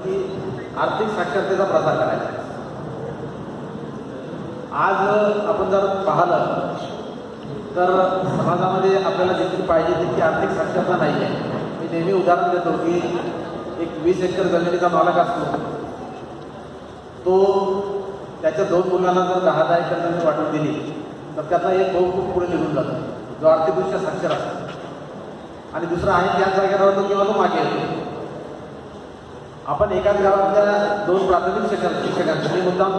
की आर्थिक साक्षरतेचा प्रसार करायचा आहे। आज आपण जर पाहिलं तर समाजामध्ये आपल्याला जितकी पाहिजे तितकी आर्थिक साक्षरता नाही आहे। मी नेहमी उदाहरण देतो की एक 20 एकर जमिनीचा मालक असतो, तो त्याच्या 2 मुलांना जर 10-10 एकर जमीन वाटून दिली तर त्यातला एक भाऊ खूप पुढे निघून जातो, जो आर्थिकदृष्ट्या साक्षर असतो, आणि दुसरा आहे त्याच जागेवर राहतो किंवा तो मागे येतो। आपण एकाच गावातल्या 2 प्राथमिक शिक्षकांचं, मी मुद्दाम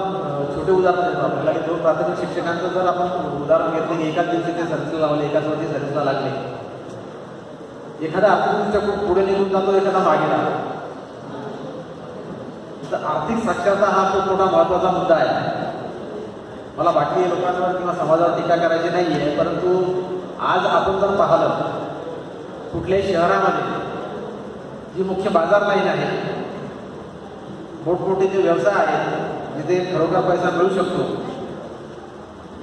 छोटे उदाहरण देतो आपल्याला की 2 प्राथमिक शिक्षकांचं जर आपण उदाहरण घेतलं की एकाच दिवशी ते सर्व्हिसला लावले, एकाच वर्षी सर्व्हिसला लागले, एखादा आर्थिकदृष्ट्या खूप पुढे निघून जातो, एखादा मागे राहतो। तर आर्थिक साक्षरता हा खूप मोठा महत्त्वाचा मुद्दा आहे। मला बाकी लोकांवर किंवा समाजावर टीका करायची नाही आहे, परंतु आज आपण जर पाहिलं कुठल्याही शहरामध्ये जी मुख्य बाजार लाईन आहे, मोठमोठे जे व्यवसाय आहेत जिथे खरोखर पैसा मिळू शकतो,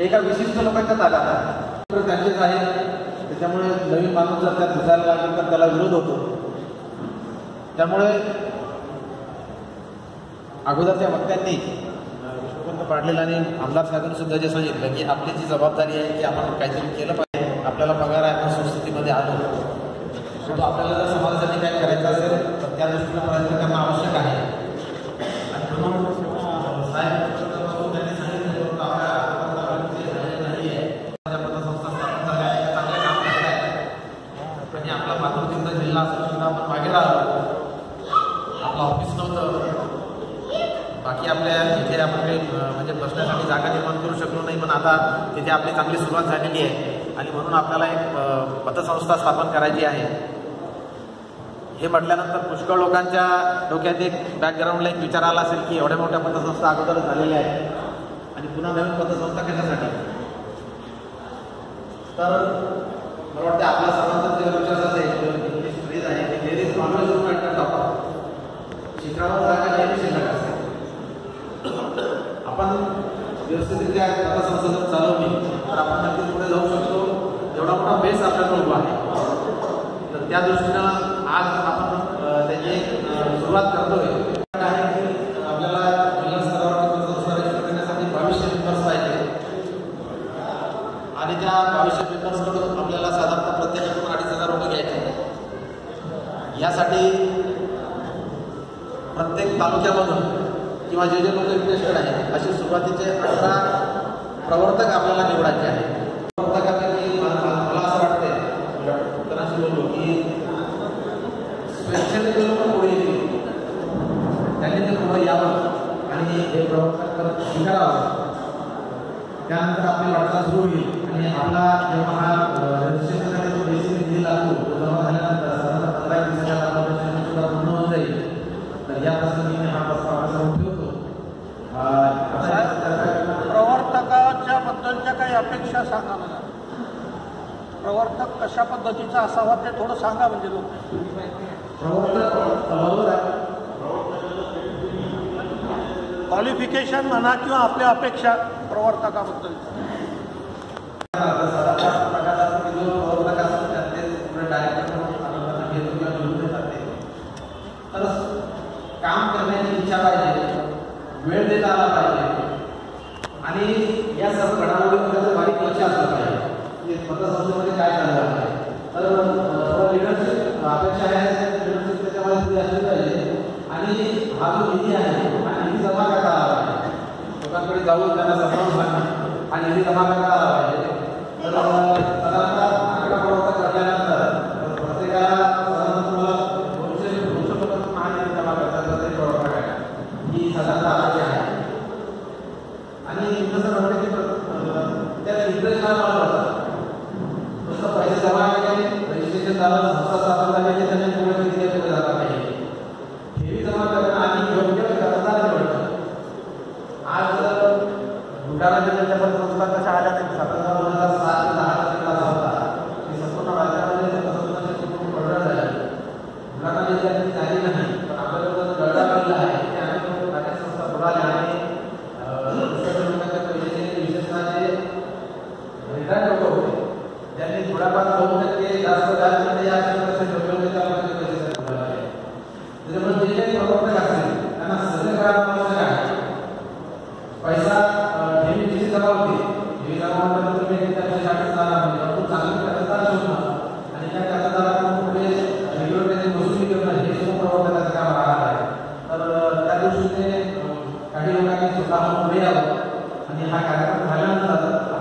एका विशिष्ट लोकांच्या ताब्यात आहे, तर त्यांचेच आहे। त्याच्यामुळे नवीन माणूस जर त्यात घुसायला लागेल तर त्याला विरोध होतो। त्यामुळे अगोदरच्या वक्त्यांनी विष्णुपंत पाटील आणि आमदार साहेबांनी सुद्धा जे सांगितलं की आपली जी जबाबदारी आहे की आपण काहीतरी केलं पाहिजे, आपल्याला पगार आहे, आपण संस्कृतीमध्ये आलो, तो आपल्याला जर समाजासाठी काय करायचं असेल तर त्या दृष्टीने प्रयत्न करणं आवश्यक आहे। आणि म्हणून साहेब त्यांनी सांगितलं पतसंस्था स्थापन झाल्या आहेत, चांगले काम करत आहेत, आणि आपला मातृकेंद्र जिल्हा असून सुद्धा आपण मागे राहिलो, आपलं ऑफिस नव्हतं, बाकी आपल्या इथे आपण काही म्हणजे बसण्यासाठी जागा निर्माण करू शकलो नाही, पण आता तिथे आपली चांगली सुरुवात झालेली आहे, आणि म्हणून आपल्याला एक पतसंस्था स्थापन करायची आहे। हे म्हटल्यानंतर पुष्कळ लोकांच्या डोक्यात एक बॅकग्राऊंडला एक विचार आला असेल की एवढ्या मोठ्या पतसंस्था अगोदर झालेल्या आहेत आणि पुन्हा नवीन पतसंस्था कशासाठी। तर मला वाटतं आपल्या सर्वांचा जे विचार असेल इंग्लिश फ्रेज आहे की there is always room at the top, शिखरावर जागा नेहमी शिल्लक असते। आपण व्यवस्थितरित्या पतसंस्था जर चालवली तर आपण नक्कीच पुढे जाऊ शकतो, एवढा मोठा बेस आपल्याकडे उभा आहे। तर त्या दृष्टीनं आज आपण त्याची एक सुरुवात करतोय आहे की आपल्याला जिल्हा स्तरावर पतसंस्था रजिस्टर करण्यासाठी 2200 मेंबर्स पाहिजे, आणि त्या 2200 मेंबर्सकडून आपल्याला साधारणतः प्रत्येकाकडून 2500 रुपये घ्यायचे। यासाठी प्रत्येक तालुक्यामधून किंवा जे जे लोक इंटरेस्टेड आहेत असे सुरुवातीचे 18 प्रवर्तक आपल्याला निवडायचे आहेत। प्रवर्तकांनी मला असं वाटतंय डॉक्टरांशी बोललो की स्वेच्छेने लोक पुढे येतील, त्यांनी ते पुढे यावं आणि हे प्रवर्तक स्वीकारावं, त्यानंतर आपली वाटचाल सुरू होईल। आणि आपला जेव्हा हा रजिस्ट्रेशनसाठी जो बेसिक निधी लागतो तो जमा झाल्यानंतर साधारण 15 दिवसाच्या कालावधीत सुद्धा पूर्ण होऊन जाईल। तर या प्रसंगी हा प्रस्ताव आपल्याला ठेवतो। प्रवर्तकाच्या बद्दलच्या काही अपेक्षा सांगा मला, प्रवर्तक कशा पद्धतीचा असावा ते थोडं सांगा, म्हणजे लोक प्रवर्तक बरोबर आहे, क्वालिफिकेशन म्हणा किंवा आपल्या अपेक्षा प्रवर्तकाबद्दल। तर काम करण्याची इच्छा पाहिजे, वेळ देता आला पाहिजे, आणि या सर्व घडामोडीमध्ये बारीक लक्ष असलं पाहिजे की पतसंस्थेमध्ये काय चाललं आहे। तर लिडरशिप अपेक्षा आहे, लिडरशिप त्याच्यामध्ये पुढे असली पाहिजे, आणि हा जो निधी आहे हा निधी जमा करता आला पाहिजे, लोकांकडे जाऊन त्यांना समजावून सांगणं, हा निधी जमा करता आला पाहिजे। तर साधारणतः आकडा प्रवर्तक करण्यानंतर प्रत्येकाला तुम्हाला 200 हा निधी जमा करतात ते प्रवर्तक आहे, ही साधारणतः अपेक्षा आहे। आणि जसं म्हटलं की त्यात इंटरेस्ट हा महत्त्वाचा, नुसतं पैसे जमा केले, रजिस्ट्रेशन झालं, संस्था स्थापन झाली की त्यांनी पुढे निधी पुढे झाला पाहिजे, ठेवी जमा करणं आणि योग्य कर्जदार निवडणं। आज बुलढाणा जिल्ह्याच्या पतसंस्था कशा आल्या ते 2007 ते 2010 चा विकास होता, होते हे सर्वांना तुम्ही त्याच्या शाळेत जाणार म्हणजे आपण चांगली कर्जदार शोधणं आणि त्या कर्जदारांना पुढे रेग्युलर त्याची वसुली करणं हे सुद्धा प्रवर्तकाचं काम राहणार आहे. तर त्या दृष्टीने काही लोकांनी स्वतः पुढे यावं आणि हा कार्यक्रम झाल्यानंतर